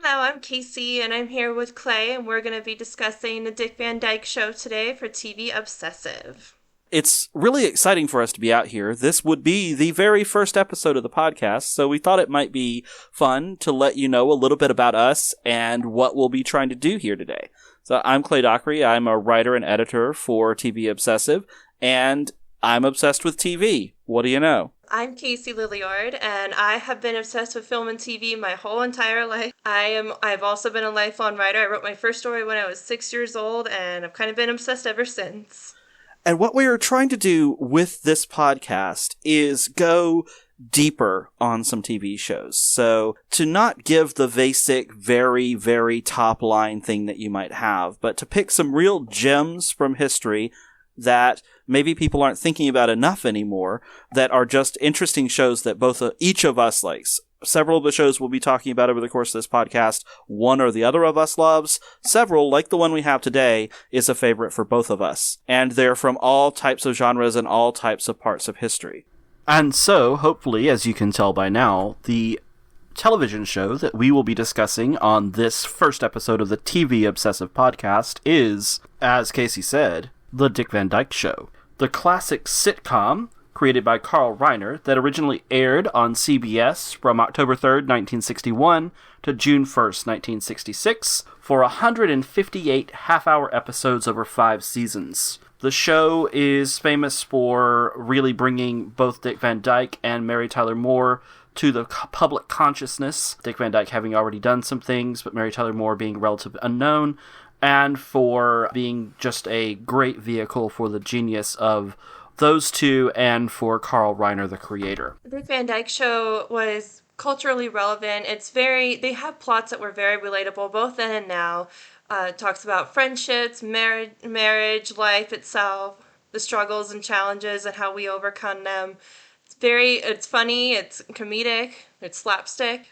Hello, I'm Casey, and I'm here with Clay, and we're going to be discussing the Dick Van Dyke Show today for TV Obsessive. It's really exciting for us to be out here. This would be the very first episode of the podcast, so we thought it might be fun to let you know a little bit about us and what we'll be trying to do here today. So I'm Clay Dockery. I'm a writer and editor for TV Obsessive, and I'm obsessed with TV. What do you know? I'm Kacie Lillejord, and I have been obsessed with film and TV my whole entire life. I've also been a lifelong writer. I wrote my first story when I was 6 years old, and I've kind of been obsessed ever since. And what we are trying to do with this podcast is go deeper on some TV shows. So to not give the basic, very, very top line thing that you might have, but to pick some real gems from history that maybe people aren't thinking about enough anymore, that are just interesting shows that each of us likes. Several of the shows we'll be talking about over the course of this podcast, one or the other of us loves. Several, like the one we have today, is a favorite for both of us. And they're from all types of genres and all types of parts of history. And so, hopefully, as you can tell by now, the television show that we will be discussing on this first episode of the TV Obsessive podcast is, as Casey said, The Dick Van Dyke Show. The classic sitcom created by Carl Reiner that originally aired on CBS from October 3rd, 1961 to June 1st, 1966 for 158 half-hour episodes over 5 seasons. The show is famous for really bringing both Dick Van Dyke and Mary Tyler Moore to the public consciousness, Dick Van Dyke having already done some things, but Mary Tyler Moore being relatively unknown, and for being just a great vehicle for the genius of those two and for Carl Reiner, the creator. The Dick Van Dyke Show was culturally relevant. They have plots that were very relatable, both then and now. It talks about friendships, marriage, life itself, the struggles and challenges and how we overcome them. It's funny, it's comedic, it's slapstick.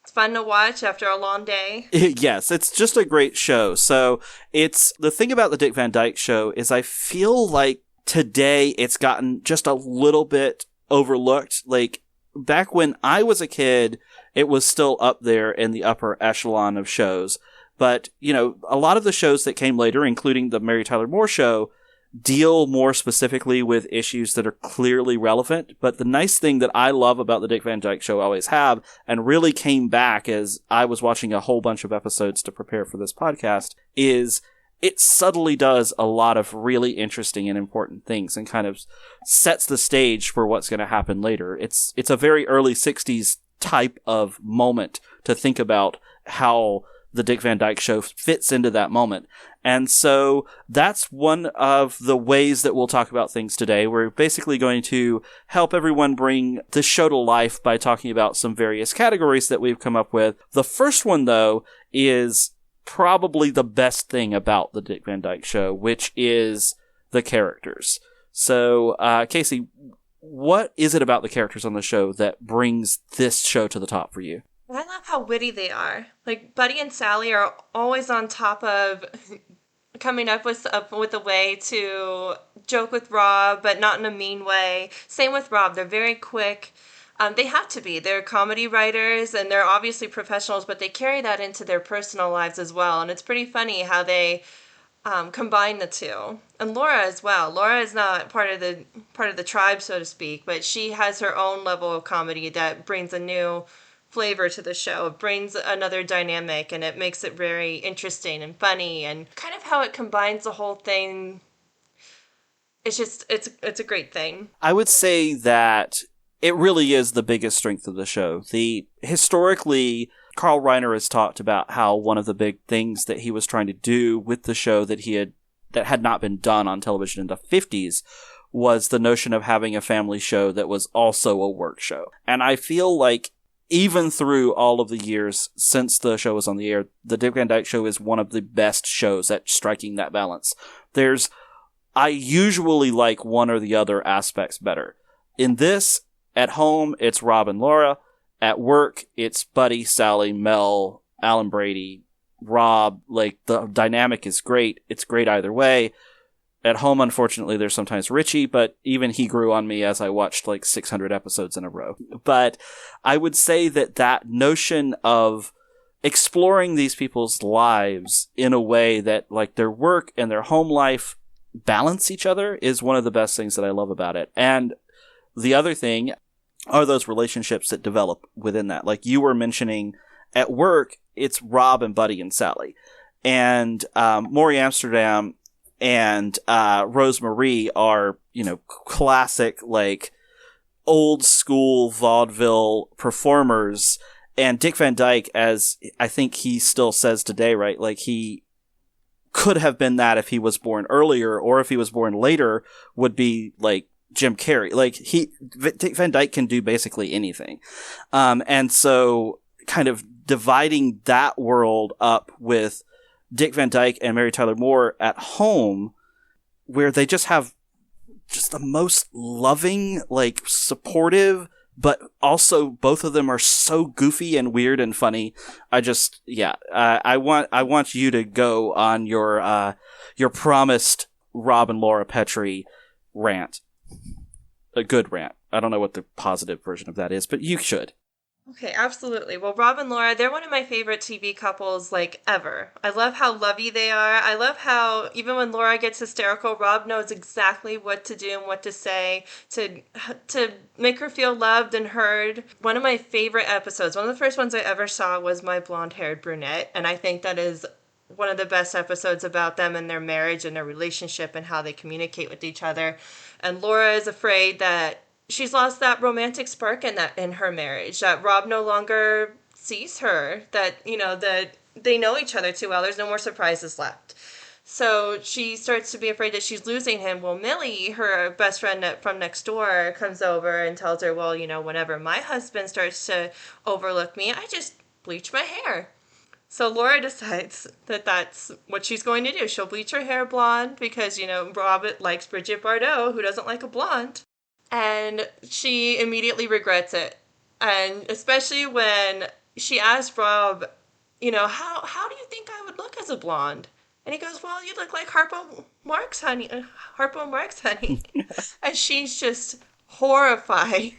It's fun to watch after a long day. Yes, it's just a great show. So the thing about the Dick Van Dyke Show is I feel like today it's gotten just a little bit overlooked. Like back when I was a kid, it was still up there in the upper echelon of shows. But, a lot of the shows that came later, including the Mary Tyler Moore Show, deal more specifically with issues that are clearly relevant. But the nice thing that I love about the Dick Van Dyke Show, always have, and really came back as I was watching a whole bunch of episodes to prepare for this podcast, is it subtly does a lot of really interesting and important things and kind of sets the stage for what's going to happen later. It's a very early 60s type of moment to think about how the Dick Van Dyke Show fits into that moment. And so that's one of the ways that we'll talk about things today. We're basically going to help everyone bring the show to life by talking about some various categories that we've come up with. The first one, though, is probably the best thing about the Dick Van Dyke Show, which is the characters. So, Casey, what is it about the characters on the show that brings this show to the top for you? I love how witty they are. Like, Buddy and Sally are always on top of coming up with a way to joke with Rob, but not in a mean way. Same with Rob. They're very quick. They have to be. They're comedy writers, and they're obviously professionals, but they carry that into their personal lives as well. And it's pretty funny how they combine the two. And Laura as well. Laura is not part of the tribe, so to speak, but she has her own level of comedy that brings a new flavor to the show. It brings another dynamic, and it makes it very interesting and funny, and kind of how it combines the whole thing. It's a great thing. I would say that it really is the biggest strength of the show. Historically, Carl Reiner has talked about how one of the big things that he was trying to do with the show that had not been done on television in the 50s was the notion of having a family show that was also a work show. And I feel like even through all of the years since the show was on the air, the Dick Van Dyke Show is one of the best shows at striking that balance. I usually like one or the other aspects better. In this, at home, it's Rob and Laura. At work, it's Buddy, Sally, Mel, Alan Brady, Rob. Like, the dynamic is great. It's great either way. At home, unfortunately, there's sometimes Richie, but even he grew on me as I watched like 600 episodes in a row. But I would say that notion of exploring these people's lives in a way that, like, their work and their home life balance each other is one of the best things that I love about it. And the other thing are those relationships that develop within that. Like you were mentioning, at work, it's Rob and Buddy and Sally. And Maury Amsterdam and Rose Marie are, you know, classic, like, old school vaudeville performers. And Dick Van Dyke, as I think he still says today, right? Like, he could have been that if he was born earlier, or if he was born later, would be like Jim Carrey. Like, Dick Van Dyke can do basically anything. And so kind of dividing that world up with Dick Van Dyke and Mary Tyler Moore at home, where they just have just the most loving, like, supportive, but also both of them are so goofy and weird and funny. I want you to go on your promised Rob and Laura Petrie rant. A good rant. I don't know what the positive version of that is, but you should. Okay, absolutely. Well, Rob and Laura, they're one of my favorite TV couples, like, ever. I love how lovey they are. I love how even when Laura gets hysterical, Rob knows exactly what to do and what to say to make her feel loved and heard. One of my favorite episodes, one of the first ones I ever saw, was My Blonde-Haired Brunette, and I think that is one of the best episodes about them and their marriage and their relationship and how they communicate with each other. And Laura is afraid that she's lost that romantic spark in her marriage, that Rob no longer sees her, that, you know, that they know each other too well. There's no more surprises left. So she starts to be afraid that she's losing him. Well, Millie, her best friend from next door, comes over and tells her, well, you know, whenever my husband starts to overlook me, I just bleach my hair. So Laura decides that that's what she's going to do. She'll bleach her hair blonde because, you know, Rob likes Bridget Bardot, who doesn't like a blonde. And she immediately regrets it. And especially when she asked Rob, you know, how do you think I would look as a blonde? And he goes, well, you look like Harpo Marx, honey. And she's just horrified.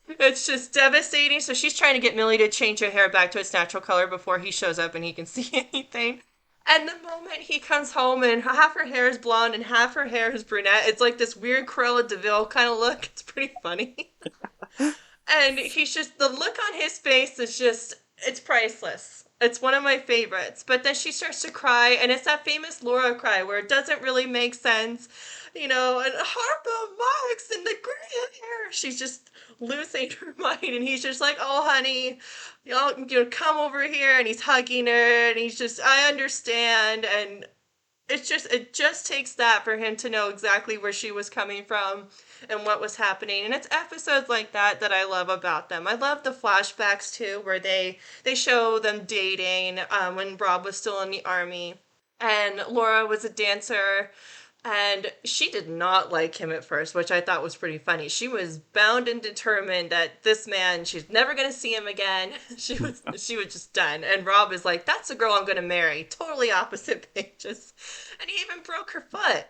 It's just devastating. So she's trying to get Millie to change her hair back to its natural color before he shows up and he can see anything. And the moment he comes home and half her hair is blonde and half her hair is brunette, it's like this weird Cruella de Vil kind of look. It's pretty funny. And he's just, the look on his face is just, it's priceless. It's one of my favorites. But then she starts to cry, and it's that famous Laura cry where it doesn't really make sense. You know, and Harpo Marx and the gray hair. She's just losing her mind, and he's just like, oh, honey, you know, come over here, and he's hugging her, and he's just, I understand, and it just takes that for him to know exactly where she was coming from and what was happening. And it's episodes like that I love about them. I love the flashbacks too, where they show them dating when Rob was still in the army and Laura was a dancer. And she did not like him at first, which I thought was pretty funny. She was bound and determined that this man, she's never going to see him again. She was just done. And Rob is like, that's the girl I'm going to marry. Totally opposite pages. And he even broke her foot.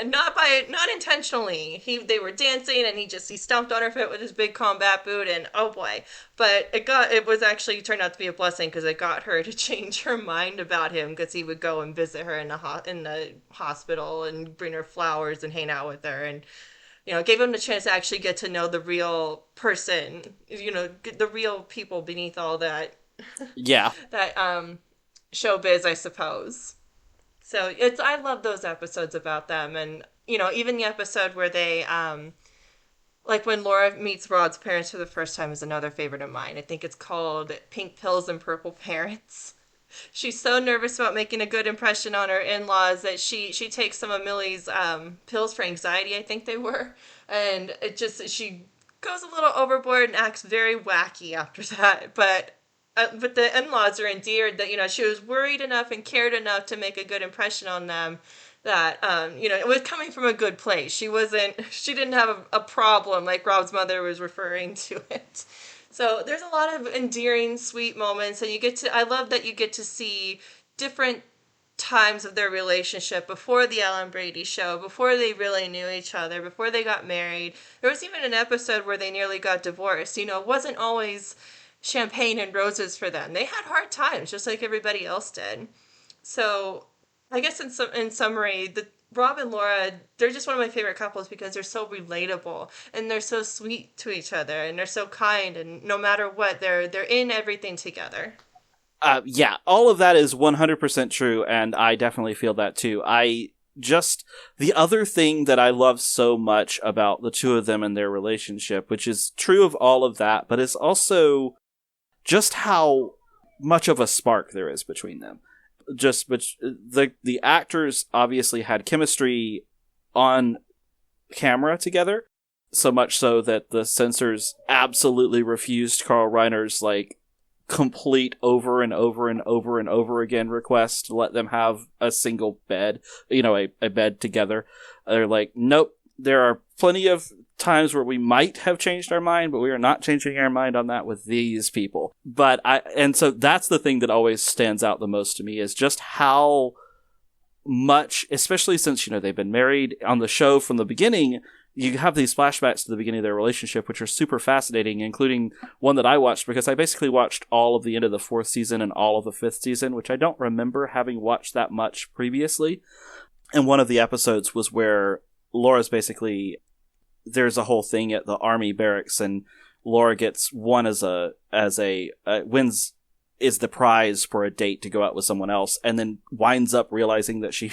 Not intentionally. They were dancing and he stomped on her foot with his big combat boot, and oh boy. But it was actually turned out to be a blessing because it got her to change her mind about him, because he would go and visit her in the hospital and bring her flowers and hang out with her, and, you know, gave him the chance to actually get to know the real person, you know, the real people beneath all that. Yeah. that showbiz, I suppose. So I love those episodes about them. And, you know, even the episode where they, like when Laura meets Rod's parents for the first time is another favorite of mine. I think it's called Pink Pills and Purple Parents. She's so nervous about making a good impression on her in-laws that she takes some of Millie's pills for anxiety, I think they were. And she goes a little overboard and acts very wacky after that. But the in-laws are endeared that, you know, she was worried enough and cared enough to make a good impression on them that, you know, it was coming from a good place. She didn't have a problem like Rob's mother was referring to it. So there's a lot of endearing, sweet moments, and I love that you get to see different times of their relationship before the Ellen Brady show, before they really knew each other, before they got married. There was even an episode where they nearly got divorced. You know, it wasn't always champagne and roses for them. They had hard times, just like everybody else did. So, I guess in summary, the Rob and Laura, they're just one of my favorite couples because they're so relatable and they're so sweet to each other and they're so kind, and no matter what, they're in everything together. Yeah, all of that is 100% true, and I definitely feel that too. The other thing that I love so much about the two of them and their relationship, which is true of all of that, but is also just how much of a spark there is between them. But the actors obviously had chemistry on camera together, so much so that the censors absolutely refused Carl Reiner's complete over and over and over and over again request to let them have a single bed, a bed together. They're like, nope, there are plenty of times where we might have changed our mind, but we are not changing our mind on that with these people. So that's the thing that always stands out the most to me, is just how much, especially since, they've been married on the show from the beginning. You have these flashbacks to the beginning of their relationship, which are super fascinating, including one that I watched because I basically watched all of the end of the 4th season and all of the 5th season, which I don't remember having watched that much previously. And one of the episodes was where Laura's there's a whole thing at the army barracks, and Laura gets won is the prize for a date to go out with someone else, and then winds up realizing that she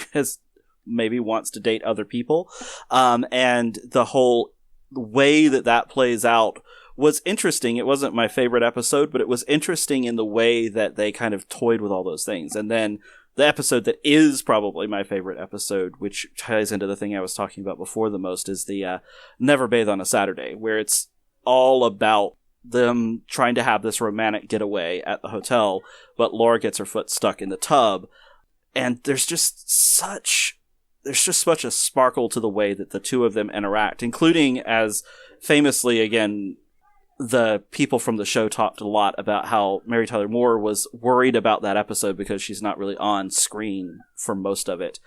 maybe wants to date other people. And the whole way that plays out was interesting. It wasn't my favorite episode, but it was interesting in the way that they kind of toyed with all those things. And then the episode that is probably my favorite episode, which ties into the thing I was talking about before the most, is the Never Bathe on a Saturday, where it's all about them trying to have this romantic getaway at the hotel, but Laura gets her foot stuck in the tub. And there's just such a sparkle to the way that the two of them interact, including, as famously, again, the people from the show talked a lot about how Mary Tyler Moore was worried about that episode because she's not really on screen for most of it,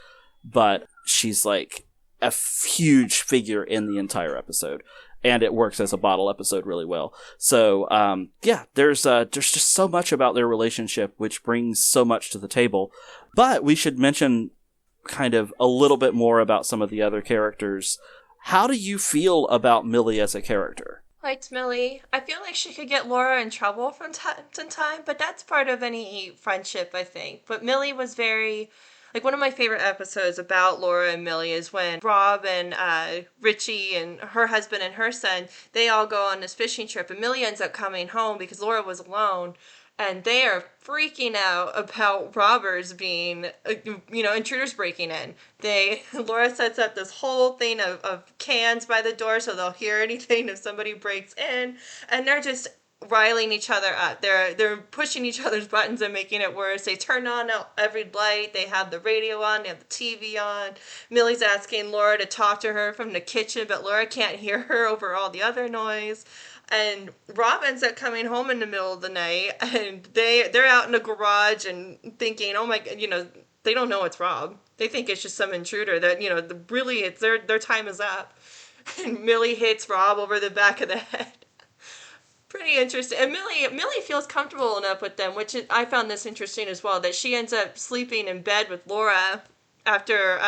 but she's like a huge figure in the entire episode, and it works as a bottle episode really well. So, there's just so much about their relationship which brings so much to the table. But we should mention kind of a little bit more about some of the other characters. How do you feel about Millie as a character? Liked Millie. I feel like she could get Laura in trouble from time to time, but that's part of any friendship, I think. But Millie was very... one of my favorite episodes about Laura and Millie is when Rob and Richie and her husband and her son, they all go on this fishing trip, and Millie ends up coming home because Laura was alone. And they are freaking out about robbers being, intruders breaking in. Laura sets up this whole thing of cans by the door so they'll hear anything if somebody breaks in. And they're just riling each other up. They're pushing each other's buttons and making it worse. They turn on every light. They have the radio on. They have the TV on. Millie's asking Laura to talk to her from the kitchen, but Laura can't hear her over all the other noise. And Rob ends up coming home in the middle of the night, and they're out in the garage and thinking, oh my, they don't know it's Rob. They think it's just some intruder that, really it's their time is up. And Millie hits Rob over the back of the head. Pretty interesting. And Millie feels comfortable enough with them, I found this interesting as well, that she ends up sleeping in bed with Laura after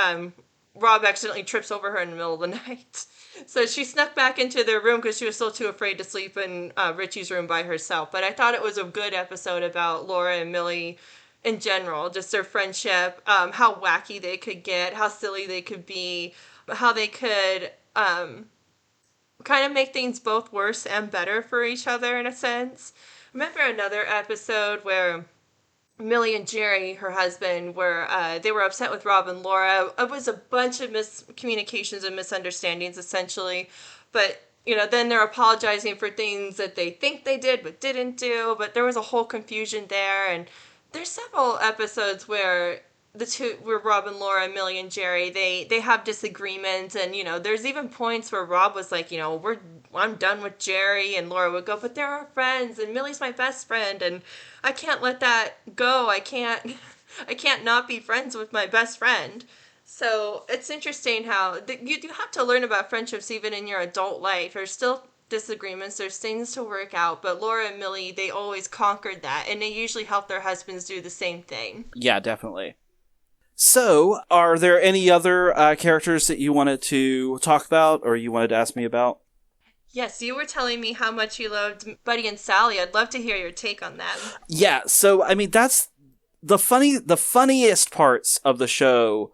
Rob accidentally trips over her in the middle of the night. So she snuck back into their room because she was still too afraid to sleep in Richie's room by herself. But I thought it was a good episode about Laura and Millie in general, just their friendship, how wacky they could get, how silly they could be, how they could kind of make things both worse and better for each other in a sense. Remember another episode where Millie and Jerry, her husband, they were upset with Rob and Laura. It was a bunch of miscommunications and misunderstandings, essentially. But, then they're apologizing for things that they think they did but didn't do. But there was a whole confusion there. And there's several episodes where where Rob and Laura, Millie and Jerry, they have disagreements. And, there's even points where Rob was like, I'm done with Jerry. And Laura would go, but they're our friends. And Millie's my best friend. And I can't let that go. I can't not be friends with my best friend. So it's interesting how you do have to learn about friendships even in your adult life. There's still disagreements, there's things to work out, but Laura and Millie, they always conquered that, and they usually help their husbands do the same thing. Yeah, definitely. So, are there any other characters that you wanted to talk about, or you wanted to ask me about? Yes, you were telling me how much you loved Buddy and Sally. I'd love to hear your take on that. Yeah, so, I mean, that's the funniest parts of the show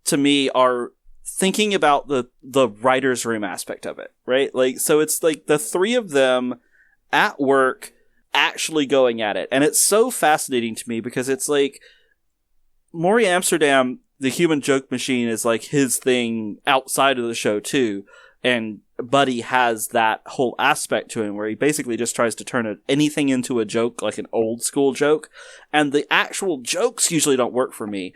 to me are thinking about the writer's room aspect of it, right? Like, so it's like the three of them at work actually going at it. And it's so fascinating to me because it's like Maury Amsterdam, the human joke machine, is like his thing outside of the show too. And Buddy has that whole aspect to him where he basically just tries to turn anything into a joke, like an old school joke. And the actual jokes usually don't work for me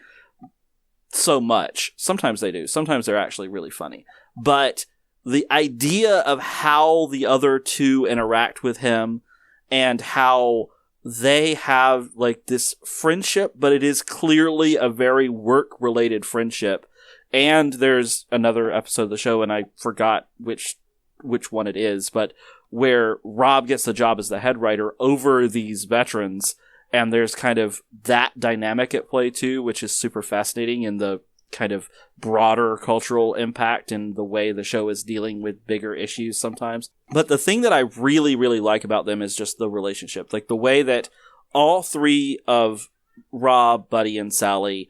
so much. Sometimes they do. Sometimes they're actually really funny. But the idea of how the other two interact with him and how they have like this friendship, but it is clearly a very work-related friendship. And there's another episode of the show, and I forgot which one it is, but where Rob gets the job as the head writer over these veterans, and there's kind of that dynamic at play too, which is super fascinating in the kind of broader cultural impact and the way the show is dealing with bigger issues sometimes. But the thing that I really, really like about them is just the relationship. Like the way that all three of Rob, Buddy, and Sally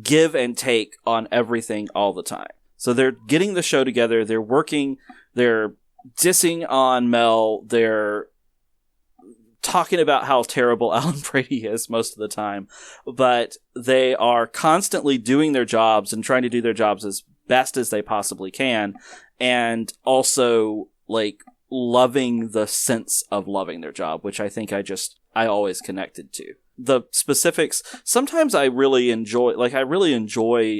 give and take on everything all the time. So they're getting the show together, they're working, they're dissing on Mel, they're talking about how terrible Alan Brady is most of the time, but they are constantly doing their jobs and trying to do their jobs as best as they possibly can, and also like loving the sense of loving their job, which I think I always connected to. The specifics, sometimes I really enjoy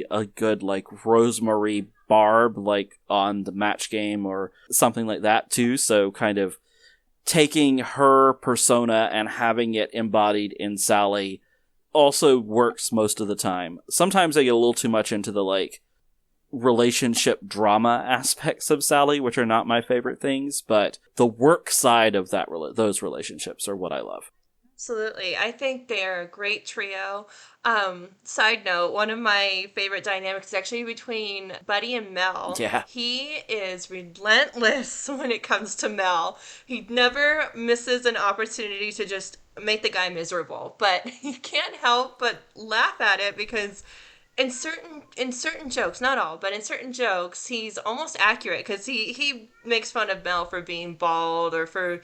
a good like Rosemary Barb, like on the Match Game or something like that too. So kind of taking her persona and having it embodied in Sally also works most of the time. Sometimes I get a little too much into the like relationship drama aspects of Sally, which are not my favorite things, but the work side of those relationships are what I love. Absolutely. I think they're a great trio. Side note, one of my favorite dynamics is actually between Buddy and Mel. Yeah. He is relentless when it comes to Mel. He never misses an opportunity to just make the guy miserable, but you can't help but laugh at it because in certain jokes, not all, but in certain jokes, he's almost accurate because he makes fun of Mel for being bald or for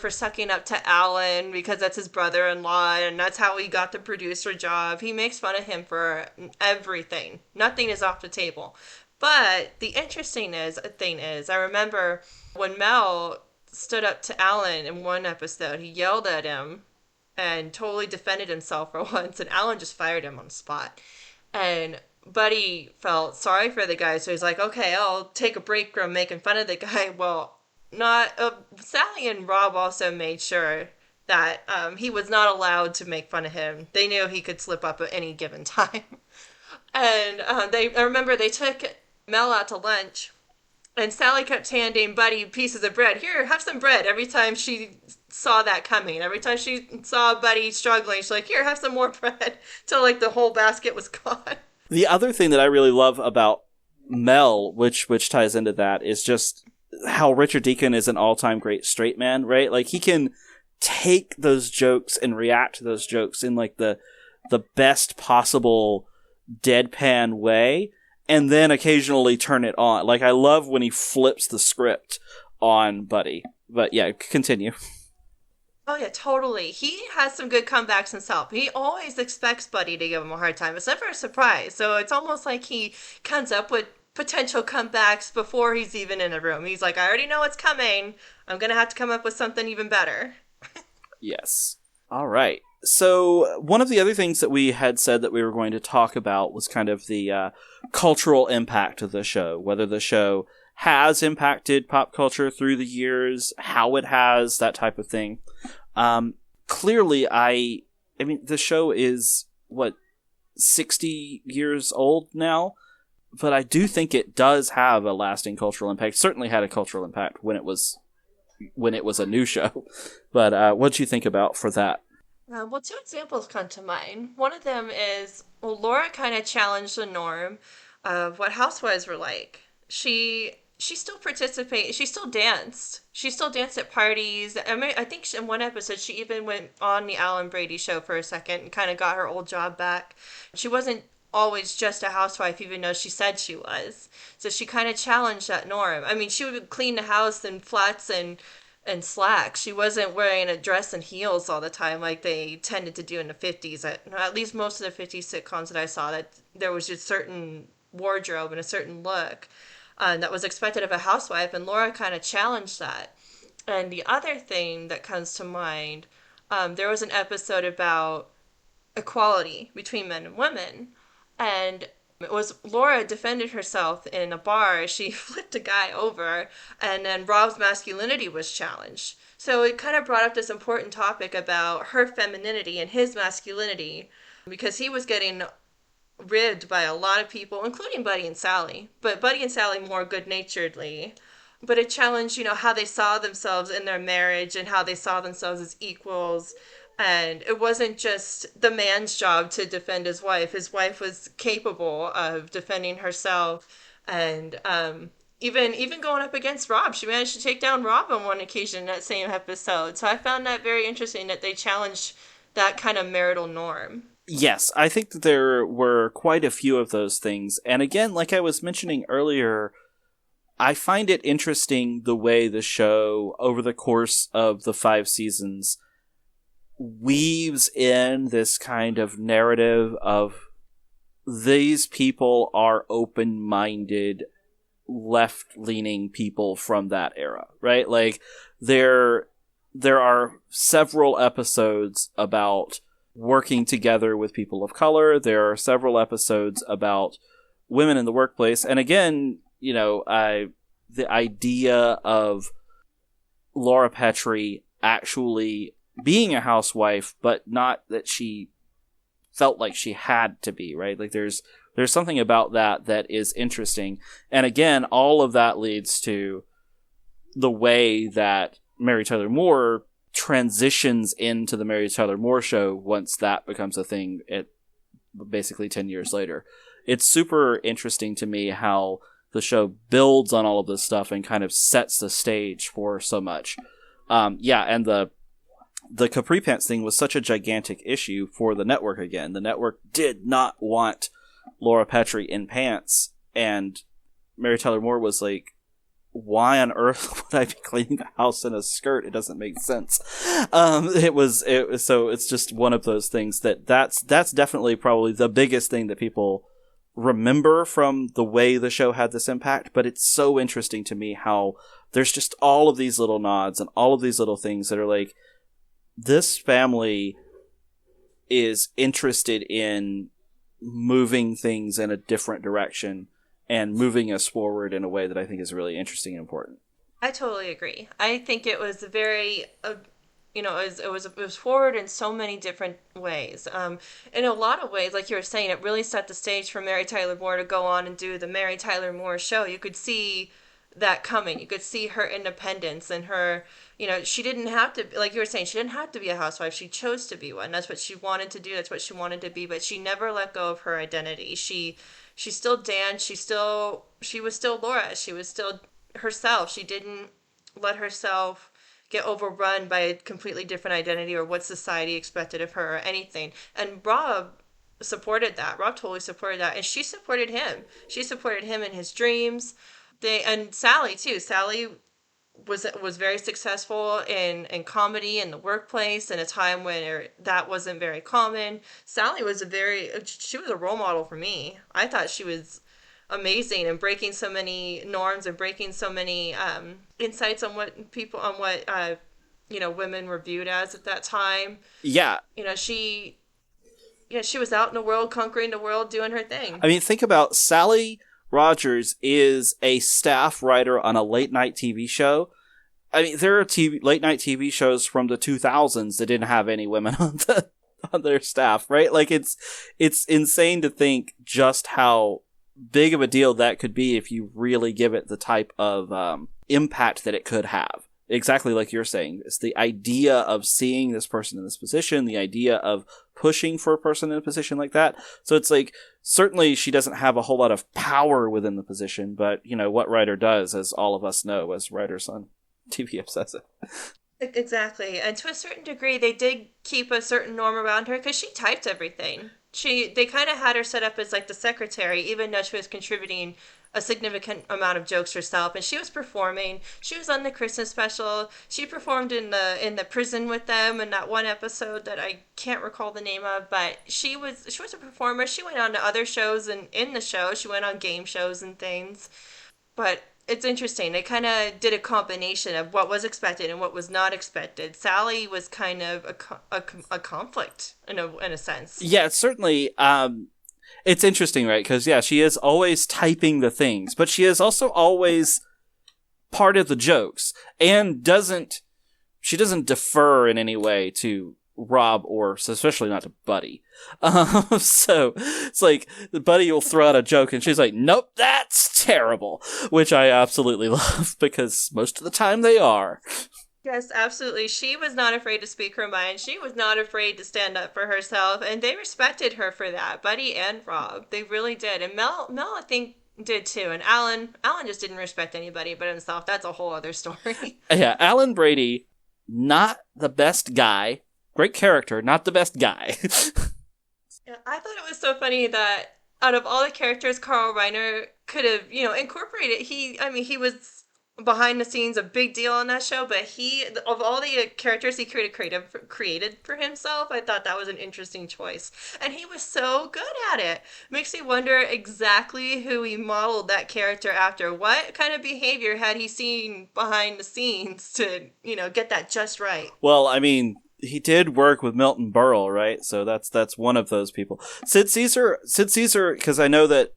sucking up to Alan because that's his brother-in-law and that's how he got the producer job. He makes fun of him for everything. Nothing is off the table. But the interesting thing is, I remember when Mel stood up to Alan in one episode, he yelled at him and totally defended himself for once, and Alan just fired him on the spot. And Buddy felt sorry for the guy, so he's like, okay, I'll take a break from making fun of the guy. Well, Sally and Rob also made sure that he was not allowed to make fun of him. They knew he could slip up at any given time. And I remember they took Mel out to lunch, and Sally kept handing Buddy pieces of bread. Here, have some bread. Every time she saw that coming, every time she saw Buddy struggling, she's like, here, have some more bread, till like the whole basket was gone. The other thing that I really love about Mel, which ties into that, is just how Richard Deacon is an all-time great straight man, right? Like, he can take those jokes and react to those jokes in, like, the best possible deadpan way, and then occasionally turn it on. Like, I love when he flips the script on Buddy. But, yeah, continue. Oh, yeah, totally. He has some good comebacks himself. He always expects Buddy to give him a hard time. It's never a surprise. So it's almost like he comes up with potential comebacks before he's even in the room. He's like, I already know what's coming. I'm going to have to come up with something even better. Yes. All right. So one of the other things that we had said that we were going to talk about was kind of the cultural impact of the show, whether the show has impacted pop culture through the years, how it has, that type of thing. Clearly, I mean, the show is, 60 years old now? but I do think it does have a lasting cultural impact. It certainly had a cultural impact when it was a new show. But what do you think about for that? Well, two examples come to mind. One of them is, well, Laura kind of challenged the norm of what housewives were like. She still participated. She still danced. She still danced at parties. I mean, I think in one episode she even went on the Alan Brady show for a second and kind of got her old job back. She wasn't always just a housewife, even though she said she was. So she kind of challenged that norm. I mean, she would clean the house in flats and slacks. She wasn't wearing a dress and heels all the time like they tended to do in the 50s. At least most of the 50s sitcoms that I saw, that there was just certain wardrobe and a certain look that was expected of a housewife, and Laura kind of challenged that. And the other thing that comes to mind, there was an episode about equality between men and women, and it was Laura defended herself in a bar. She flipped a guy over, and then Rob's masculinity was challenged. So it kind of brought up this important topic about her femininity and his masculinity, because he was getting ribbed by a lot of people, including Buddy and Sally, but Buddy and Sally more good-naturedly. But it challenged, how they saw themselves in their marriage and how they saw themselves as equals. And it wasn't just the man's job to defend his wife. His wife was capable of defending herself, and even going up against Rob. She managed to take down Rob on one occasion in that same episode. So I found that very interesting that they challenged that kind of marital norm. Yes, I think that there were quite a few of those things. And again, like I was mentioning earlier, I find it interesting the way the show, over the course of the 5 seasons, weaves in this kind of narrative of these people are open-minded, left-leaning people from that era, right? Like, there are several episodes about working together with people of color. There are several episodes about women in the workplace. And again, the idea of Laura Petrie actually being a housewife, but not that she felt like she had to be, right? Like there's something about that is interesting. And again, all of that leads to the way that Mary Tyler Moore transitions into the Mary Tyler Moore Show once that becomes a thing at basically 10 years later. It's super interesting to me how the show builds on all of this stuff and kind of sets the stage for so much. And the Capri Pants thing was such a gigantic issue for the network again. The network did not want Laura Petrie in pants, and Mary Tyler Moore was like, why on earth would I be cleaning the house in a skirt? It doesn't make sense. So it's just one of those things that's definitely probably the biggest thing that people remember from the way the show had this impact. But it's so interesting to me how there's just all of these little nods and all of these little things that are like, this family is interested in moving things in a different direction and moving us forward in a way that I think is really interesting and important. I totally agree. I think it was very, it was forward in so many different ways. In a lot of ways, like you were saying, it really set the stage for Mary Tyler Moore to go on and do the Mary Tyler Moore Show. You could see that coming. You could see her independence and her, she didn't have to, like you were saying, she didn't have to be a housewife. She chose to be one. That's what she wanted to do. That's what she wanted to be. But she never let go of her identity. She still danced. She was still Laura. She was still herself. She didn't let herself get overrun by a completely different identity or what society expected of her or anything. And Rob supported that. Rob totally supported that. And she supported him. She supported him in his dreams. And Sally too. Sally was very successful in comedy in the workplace in a time when that wasn't very common. Sally she was a role model for me. I thought she was amazing and breaking so many norms and breaking so many insights on what women were viewed as at that time. Yeah. She was out in the world, conquering the world, doing her thing. I mean, think about Sally Rogers is a staff writer on a late night TV show. I mean, there are late night TV shows from the 2000s that didn't have any women on their staff, right? Like it's insane to think just how big of a deal that could be if you really give it the type of impact that it could have. Exactly like you're saying. It's the idea of seeing this person in this position, the idea of pushing for a person in a position like that. So it's like, certainly she doesn't have a whole lot of power within the position, but, you know, what writer does, as all of us know as writers on TV Obsessive. Exactly. And to a certain degree, they did keep a certain norm around her because she typed everything. They kind of had her set up as like the secretary, even though she was contributing a significant amount of jokes herself, and she was performing. She was on the Christmas special. She performed in the prison with them in that one episode that I can't recall the name of, but she was a performer. She went on to other shows, and in the show she went on game shows and things. But it's interesting. They kind of did a combination of what was expected and what was not expected. Sally was kind of a conflict in a sense. Yeah, certainly. It's interesting, right? Because, yeah, she is always typing the things, but she is also always part of the jokes, and she doesn't defer in any way to Rob, or especially not to Buddy. So it's like Buddy will throw out a joke and she's like, nope, that's terrible, which I absolutely love, because most of the time they are. Yes, absolutely. She was not afraid to speak her mind. She was not afraid to stand up for herself, and they respected her for that. Buddy and Rob, they really did. And Mel, I think, did too. And Alan just didn't respect anybody but himself. That's a whole other story. Yeah, Alan Brady, not the best guy. Great character, not the best guy. Yeah, I thought it was so funny that out of all the characters Carl Reiner could have, incorporated, he was behind the scenes a big deal on that show, but of all the characters he created for himself, I thought that was an interesting choice, and he was so good at it. Makes me wonder exactly who he modeled that character after. What kind of behavior had he seen behind the scenes to get that just right? Well, I mean, he did work with Milton Berle, right? So that's one of those people. Sid Caesar, because I know that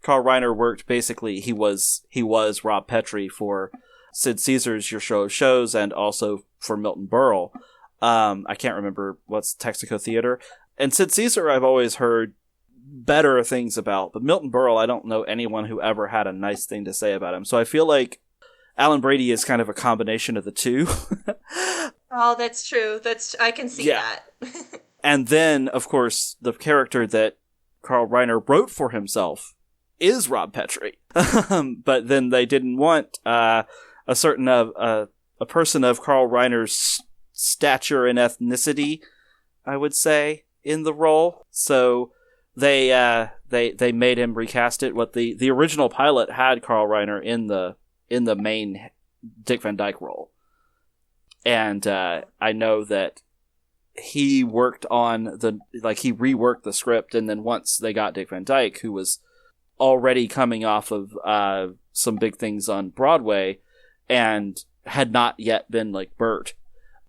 Carl Reiner worked, basically, he was Rob Petrie for Sid Caesar's Your Show of Shows, and also for Milton Berle. I can't remember what's Texaco Theater. And Sid Caesar I've always heard better things about, but Milton Berle, I don't know anyone who ever had a nice thing to say about him. So I feel like Alan Brady is kind of a combination of the two. Oh, that's true. I can see that. And then, of course, the character that Carl Reiner wrote for himself is Rob Petrie. But then they didn't want a person of Carl Reiner's stature and ethnicity, I would say, in the role. So they made him recast it. What the original pilot had Carl Reiner in the main Dick Van Dyke role. And I know that he worked on he reworked the script, and then once they got Dick Van Dyke, who was already coming off of some big things on Broadway and had not yet been like Bert,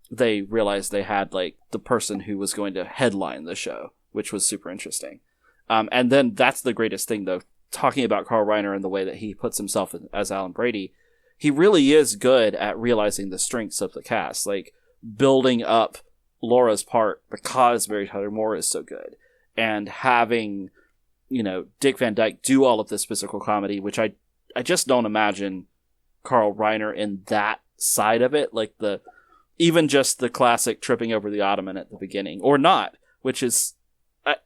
they realized they had like the person who was going to headline the show, which was super interesting. And then that's the greatest thing, though, talking about Carl Reiner and the way that he puts himself as Alan Brady. He really is good at realizing the strengths of the cast, like building up Laura's part because Mary Tyler Moore is so good, and having Dick Van Dyke do all of this physical comedy, which I just don't imagine Carl Reiner in that side of it, like even just the classic tripping over the ottoman at the beginning, or not, which is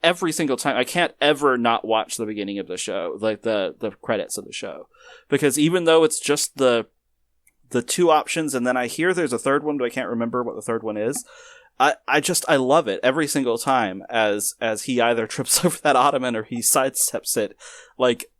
every single time. I can't ever not watch the beginning of the show, like the credits of the show, because even though it's just the two options, and then I hear there's a third one, but I can't remember what the third one is. I love it every single time as he either trips over that ottoman or he sidesteps it. Like,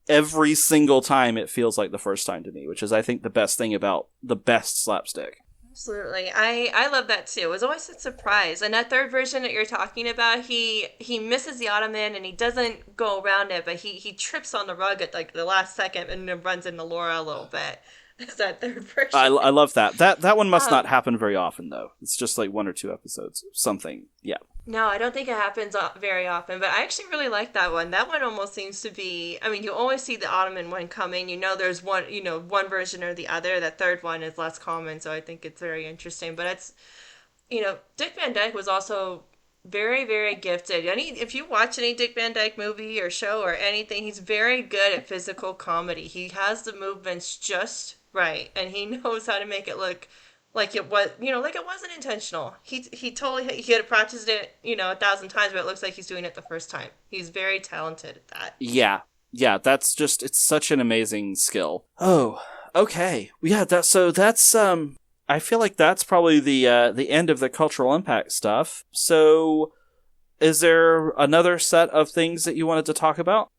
every single time it feels like the first time to me, which is, I think, the best thing about the best slapstick. Absolutely. I love that too. It was always a surprise. And that third version that you're talking about, he misses the ottoman and he doesn't go around it, but he trips on the rug at like the last second and then runs into Laura a little bit. It's that third version. I love that. That one must not happen very often, though. It's just like 1 or 2 episodes. Something. Yeah. No, I don't think it happens very often, but I actually really like that one. That one almost seems to be, you always see the Ottoman one coming. There's one version or the other. That third one is less common, so I think it's very interesting. But it's, Dick Van Dyke was also very, very gifted. If you watch any Dick Van Dyke movie or show or anything, he's very good at physical comedy. He has the movements just right, and he knows how to make it look like it was, like it wasn't intentional. He totally he had practiced it, 1,000 times, but it looks like he's doing it the first time. He's very talented at that. Yeah. Yeah, it's such an amazing skill. Oh, okay. Yeah, that's I feel like that's probably the end of the cultural impact stuff. So, is there another set of things that you wanted to talk about?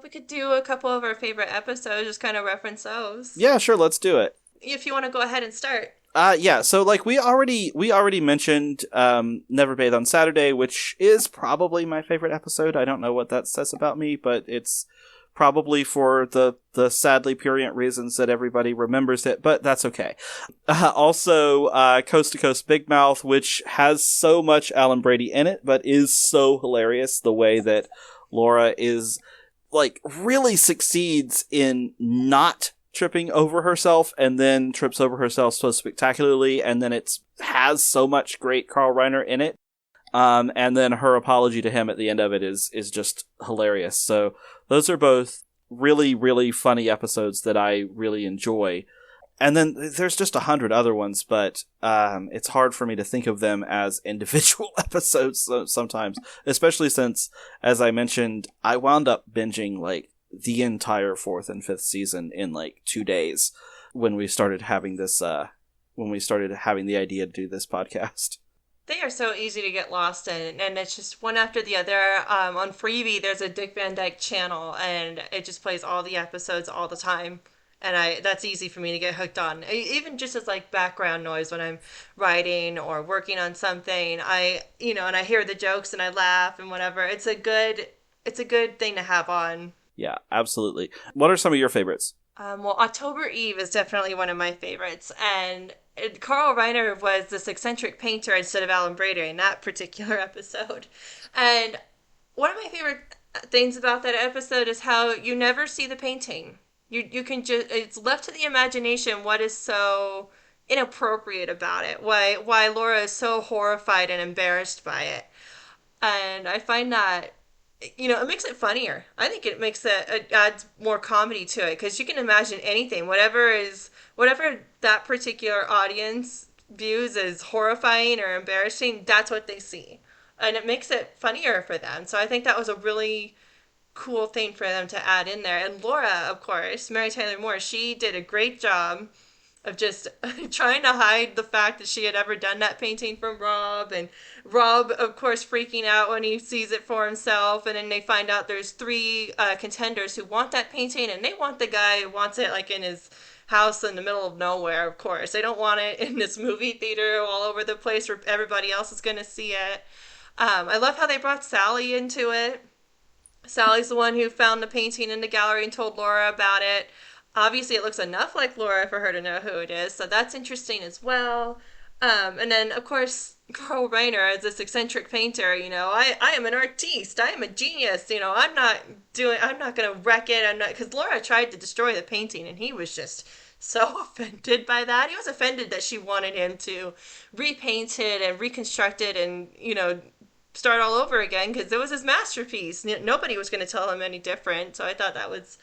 We could do a couple of our favorite episodes, just kind of reference those. Yeah, sure, let's do it. If you want to go ahead and start. Yeah, so like we already mentioned Never Bathe on Saturday, which is probably my favorite episode. I don't know what that says about me, but it's probably for the sadly purient reasons that everybody remembers it, but that's okay. Also, Coast to Coast Big Mouth, which has so much Alan Brady in it, but is so hilarious the way that Laura is, like, really succeeds in not tripping over herself and then trips over herself so spectacularly, and then it has so much great Carl Reiner in it. And then her apology to him at the end of it is just hilarious. So those are both really, really funny episodes that I really enjoy. And then there's just 100 other ones, but it's hard for me to think of them as individual episodes sometimes, especially since, as I mentioned, I wound up binging like the entire 4th and 5th season in like 2 days when we started having this, when we started having the idea to do this podcast. They are so easy to get lost in, and it's just one after the other. On Freebie, there's a Dick Van Dyke channel, and it just plays all the episodes all the time. And that's easy for me to get hooked on. Even just as like background noise when I'm writing or working on something, and I hear the jokes and I laugh and whatever. It's a good thing to have on. Yeah, absolutely. What are some of your favorites? Well, October Eve is definitely one of my favorites, and Carl Reiner was this eccentric painter instead of Alan Brady in that particular episode. And one of my favorite things about that episode is how you never see the painting. You can just, it's left to the imagination what is so inappropriate about it. Why Laura is so horrified and embarrassed by it. And I find that, it makes it funnier. I think it adds more comedy to it, because you can imagine anything, whatever that particular audience views as horrifying or embarrassing, that's what they see. And it makes it funnier for them. So I think that was a really cool thing for them to add in there. And Laura, of course, Mary Tyler Moore, she did a great job of just trying to hide the fact that she had ever done that painting from Rob, and Rob, of course, freaking out when he sees it for himself, and then they find out there's 3 contenders who want that painting, and they want the guy who wants it like in his house in the middle of nowhere, of course. They don't want it in this movie theater all over the place where everybody else is going to see it. I love how they brought Sally into it. Sally's the one who found the painting in the gallery and told Laura about it. Obviously, it looks enough like Laura for her to know who it is, so that's interesting as well. And then, of course, Carl Reiner is this eccentric painter. I am an artiste. I am a genius. I'm not going to wreck it. Because Laura tried to destroy the painting, and he was just so offended by that. He was offended that she wanted him to repaint it and reconstruct it and, start all over again, because it was his masterpiece. Nobody was going to tell him any different, so I thought that was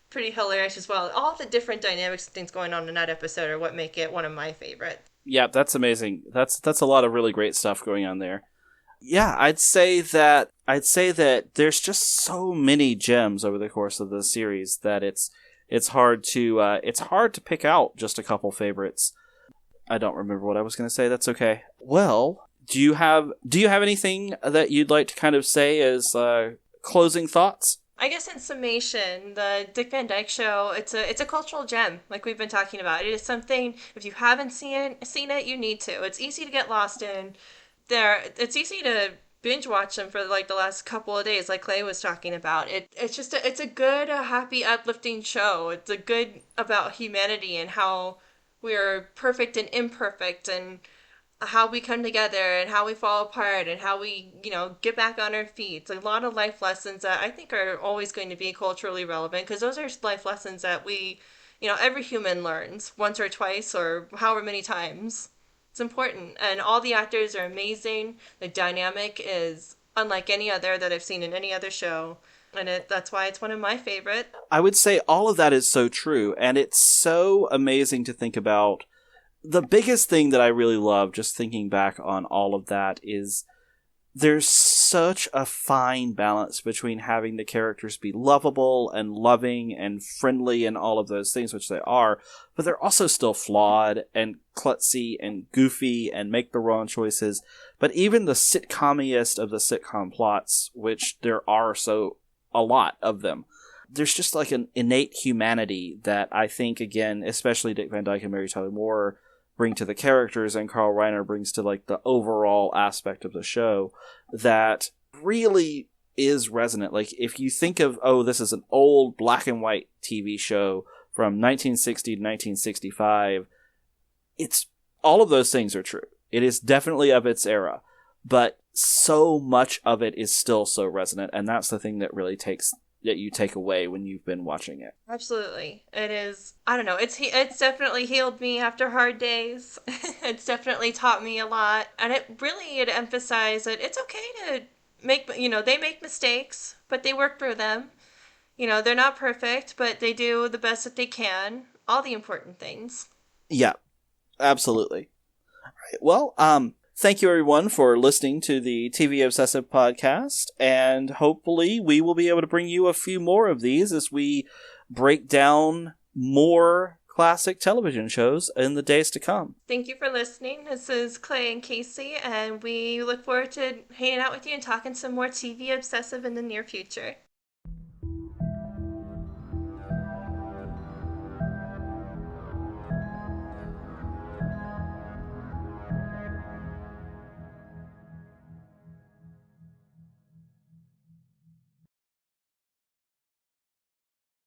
pretty hilarious as well. All the different dynamics and things going on in that episode are what make it one of my favorites. Yeah, that's amazing. That's a lot of really great stuff going on there. Yeah, I'd say that there's just so many gems over the course of the series that it's hard to pick out just a couple favorites. I don't remember what I was going to say. That's okay. Well, do you have anything that you'd like to kind of say as closing thoughts? I guess in summation, the Dick Van Dyke Show, it's a cultural gem, like we've been talking about. It is something, if you haven't seen it, you need to. It's easy to get lost in. It's easy to binge watch them for like the last couple of days, like Clay was talking about. It's a good, happy, uplifting show. It's a good about humanity and how we're perfect and imperfect, and how we come together and how we fall apart and how we, get back on our feet. It's a lot of life lessons that I think are always going to be culturally relevant, because those are life lessons that we, every human learns once or twice or however many times. It's important. And all the actors are amazing. The dynamic is unlike any other that I've seen in any other show. And that's why it's one of my favorite. I would say all of that is so true. And it's so amazing to think about. The biggest thing that I really love, just thinking back on all of that, is there's such a fine balance between having the characters be lovable and loving and friendly and all of those things, which they are, but they're also still flawed and klutzy and goofy and make the wrong choices. But even the sitcomiest of the sitcom plots, which there are so a lot of them, there's just like an innate humanity that I think, again, especially Dick Van Dyke and Mary Tyler Moore bring to the characters, and Carl Reiner brings to like the overall aspect of the show, that really is resonant. Like, if you think of, oh, this is an old black and white TV show from 1960 to 1965, it's all of those things are true. It is definitely of its era, but so much of it is still so resonant, and that's the thing that really that you take away when you've been watching it. Absolutely. It is, I don't know, it's definitely healed me after hard days. It's definitely taught me a lot. And it emphasized that it's okay to they make mistakes, but they work through them. They're not perfect, but they do the best that they can. All the important things. Yeah, absolutely. All right. Well, thank you, everyone, for listening to the TV Obsessive podcast, and hopefully we will be able to bring you a few more of these as we break down more classic television shows in the days to come. Thank you for listening. This is Clay and Casey, and we look forward to hanging out with you and talking some more TV Obsessive in the near future.